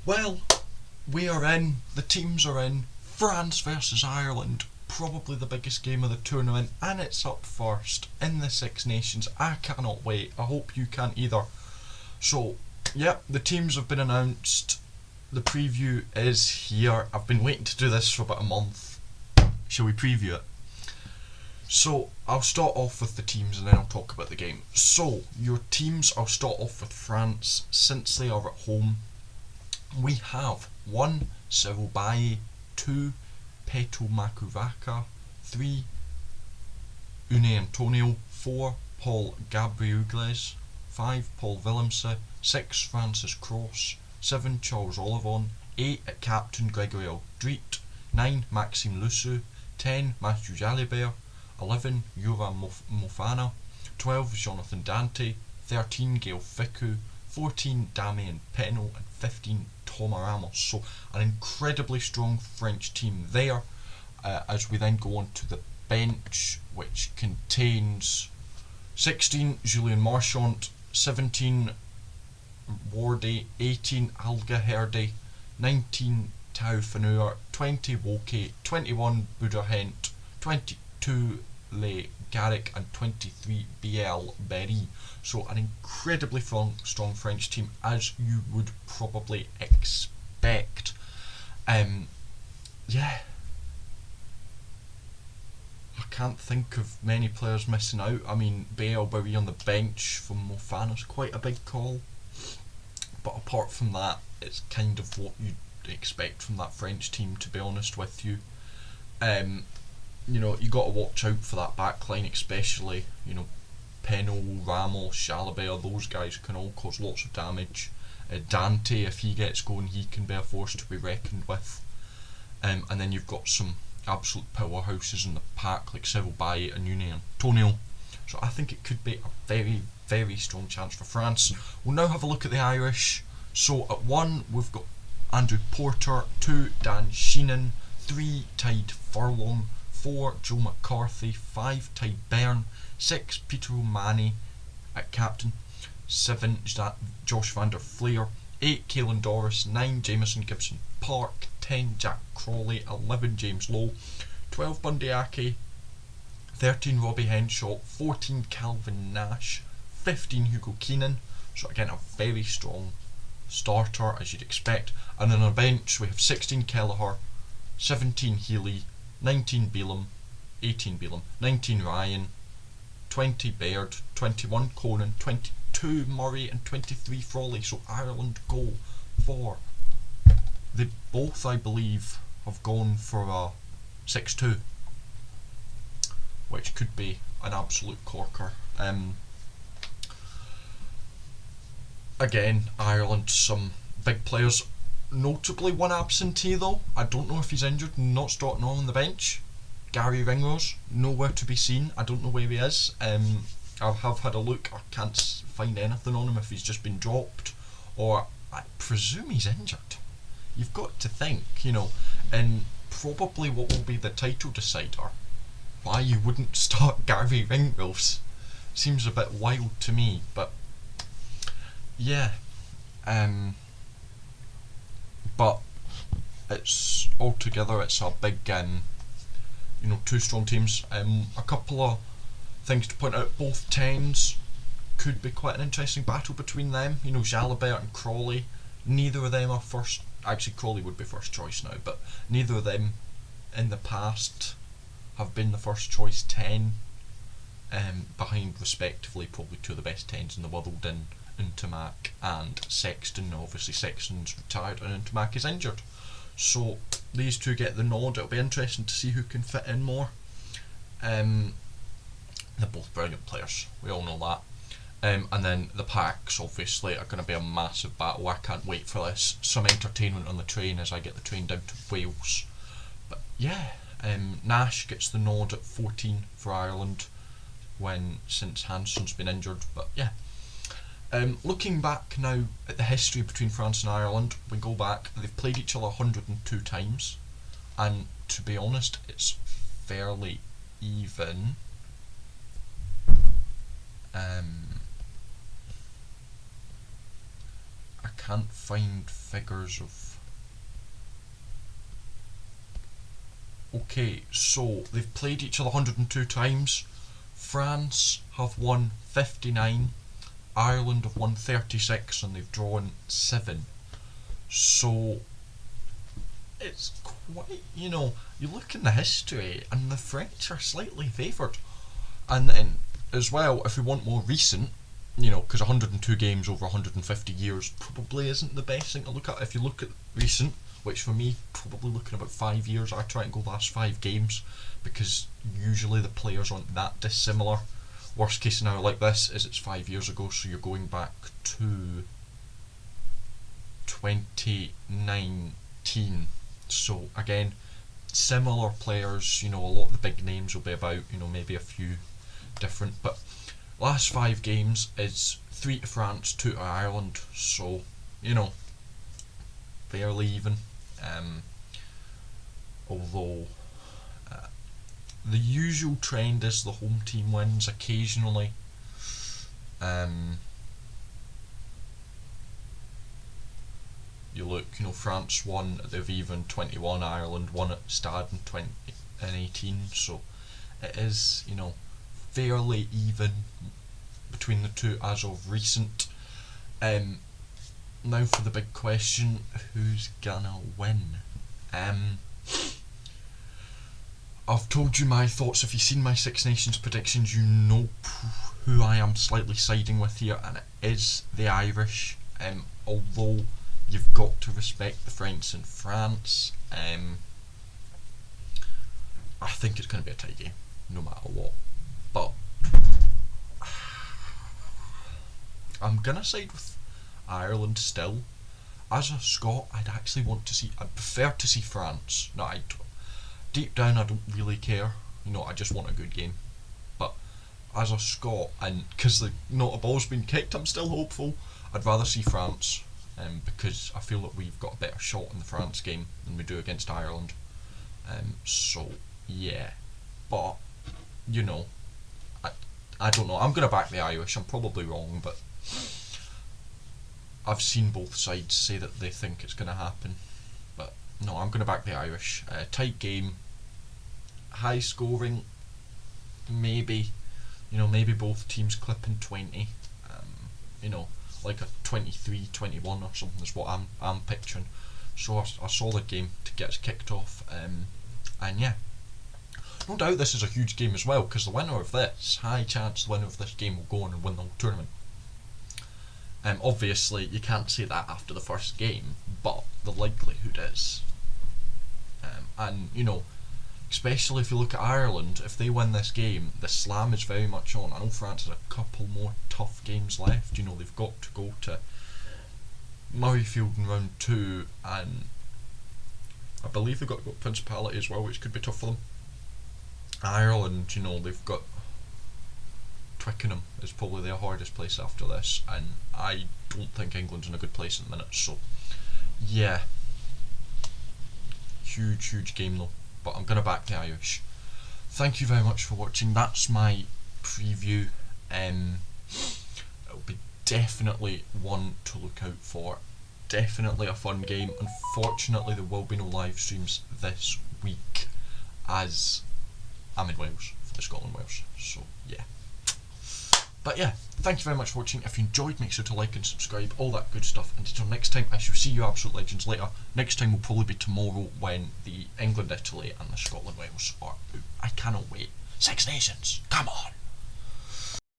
Well, we are in, the teams are in, France versus Ireland, probably the biggest game of the tournament, and it's up first in the Six Nations. I cannot wait, I hope you can either. So, yep, the teams have been announced, the preview is here. I've been waiting to do this for about a month. Shall we preview it? So, I'll start off with the teams and then I'll talk about the game. So, your teams, I'll start off with France, since they are at home. We have 1. Cyril Baille, 2. Peto Makuvaka, 3. Une Antonio, 4. Paul Gabriugles, 5. Paul Willemse, 6. Francis Cross, 7. Charles Ollivon, 8. Captain Gregory Aldrit, 9. Maxime Lussou, 10. Mathieu Jalibert, 11. Yovan Mofana, 12. Jonathan Dante, 13. Gael Fickou, 14. Damien Penaud, and 15. Thomas Ramos. So an incredibly strong French team there. As we then go on to the bench, which contains 16. Julien Marchand, 17. Wardy, 18. Algaherde, 19. Tau Faneur, 20. Woke, 21. Buderhent, 22. Le Garrick, and 23. Biel Berry. So an incredibly strong French team, as you would probably expect. Yeah, I can't think of many players missing out. I mean, Biel Berry on the bench from Mofana's quite a big call, but apart from that, it's kind of what you'd expect from that French team, to be honest with you. You know, you got to watch out for that back line, especially, you know, Penaud, Ramos, Jalibert, those guys can all cause lots of damage. Dante, if he gets going, he can be a force to be reckoned with. And then you've got some absolute powerhouses in the pack like Cyril Baille and Une Antonio. So I think it could be a very, very strong chance for France. We'll now have a look at the Irish. So at 1 we've got Andrew Porter, 2. Dan Sheehan, 3. Tide Furlong, 4. Joe McCarthy, 5. Tide Byrne, 6. Peter O'Mahony at captain, 7. Josh van der Fleer, 8. Caelan Doris, 9. Jamison Gibson Park, 10. Jack Crawley, 11. James Lowe, 12. Bundy Aki, 13. Robbie Henshaw, 14. Calvin Nash, 15. Hugo Keenan. So again, a very strong starter, as you'd expect. And on our bench we have 16. Kelleher, 17. Healy, 19. Bealham, 18. Bealham, 19. Ryan, 20. Baird, 21. Conan, 22. Murray, and 23. Frawley. So Ireland go for, they both, I believe, have gone for a 6-2, which could be an absolute corker. Again, Ireland, some big players, notably one absentee though. I don't know if he's injured, not starting on the bench. Gary Ringrose, nowhere to be seen. I don't know where he is. I have had a look, I can't find anything on him, if he's just been dropped, or I presume he's injured. You've got to think, you know, in probably what will be the title decider, why you wouldn't start Gary Ringrose seems a bit wild to me. But yeah, but it's altogether, it's a big, you know, two strong teams. A couple of things to point out: both 10s could be quite an interesting battle between them. You know, Jalibert and Crawley, neither of them are first. Actually, Crawley would be first choice now, but neither of them in the past have been the first choice 10, behind respectively probably two of the best 10s in the world in Ntamak and Sexton. Obviously Sexton's retired and Ntamak is injured, so these two get the nod. It'll be interesting to see who can fit in more. They're both brilliant players, we all know that. And then the packs obviously are going to be a massive battle. I can't wait for this. Some entertainment on the train as I get the train down to Wales. But yeah, Nash gets the nod at 14 for Ireland, since Hansen's been injured. But yeah, looking back now at the history between France and Ireland, we go back, they've played each other 102 times, and to be honest, it's fairly even. I can't find figures of... Okay, so they've played each other 102 times. France have won 59, Ireland have won 36, and they've drawn 7. So it's quite, you look in the history and the French are slightly favoured. And then as well, if we want more recent, because 102 games over 150 years probably isn't the best thing to look at. If you look at recent, which for me, probably looking about 5 years, I try and go last 5 games, because usually the players aren't that dissimilar. Worst case scenario like this is it's 5 years ago, so you're going back to 2019. So again, similar players, a lot of the big names will be about, maybe a few different, but last 5 games is 3 to France, 2 to Ireland, so, fairly even. Although the usual trend is the home team wins occasionally. You look, France won at the Aviva in 21, Ireland won at Stade in 2018, so it is, fairly even between the two as of recent. Now for the big question, who's gonna win? I've told you my thoughts. If you've seen my Six Nations predictions, you know who I am slightly siding with here, and it is the Irish. Although you've got to respect the French and France, I think it's going to be a tight game, no matter what. But I'm going to side with Ireland still. As a Scot, I'd prefer to see France. No, deep down I don't really care. I just want a good game. But as a Scot, and because not a ball's been kicked, I'm still hopeful. I'd rather see France, because I feel that we've got a better shot in the France game than we do against Ireland. So yeah, but I don't know. I'm gonna back the Irish. I'm probably wrong, but I've seen both sides say that they think it's gonna happen. But no, I'm gonna back the Irish. Tight game, high scoring, maybe. Maybe both teams clipping 20. Like a 23-21 or something is what I'm picturing. So a solid game to get us kicked off. And yeah, no doubt this is a huge game as well, because the winner of this, high chance the winner of this game will go on and win the whole tournament. Obviously you can't say that after the first game, but the likelihood is. And especially if you look at Ireland, if they win this game, the slam is very much on. I know France has a couple more tough games left. They've got to go to Murrayfield in round 2, and I believe they've got to go to Principality as well, which could be tough for them. Ireland, they've got Twickenham is probably their hardest place after this, and I don't think England's in a good place at the minute, so yeah. Huge game though, but I'm going to back the Irish. Thank you very much for watching. That's my preview. It'll be definitely one to look out for. Definitely a fun game. Unfortunately there will be no live streams this week, as I'm in Wales for the Scotland-Wales, so yeah. But yeah, thank you very much for watching. If you enjoyed, make sure to like and subscribe, all that good stuff. And until next time, I shall see you absolute legends later. Next time will probably be tomorrow, when the England-Italy and the Scotland-Wales are out. I cannot wait. Six Nations, come on!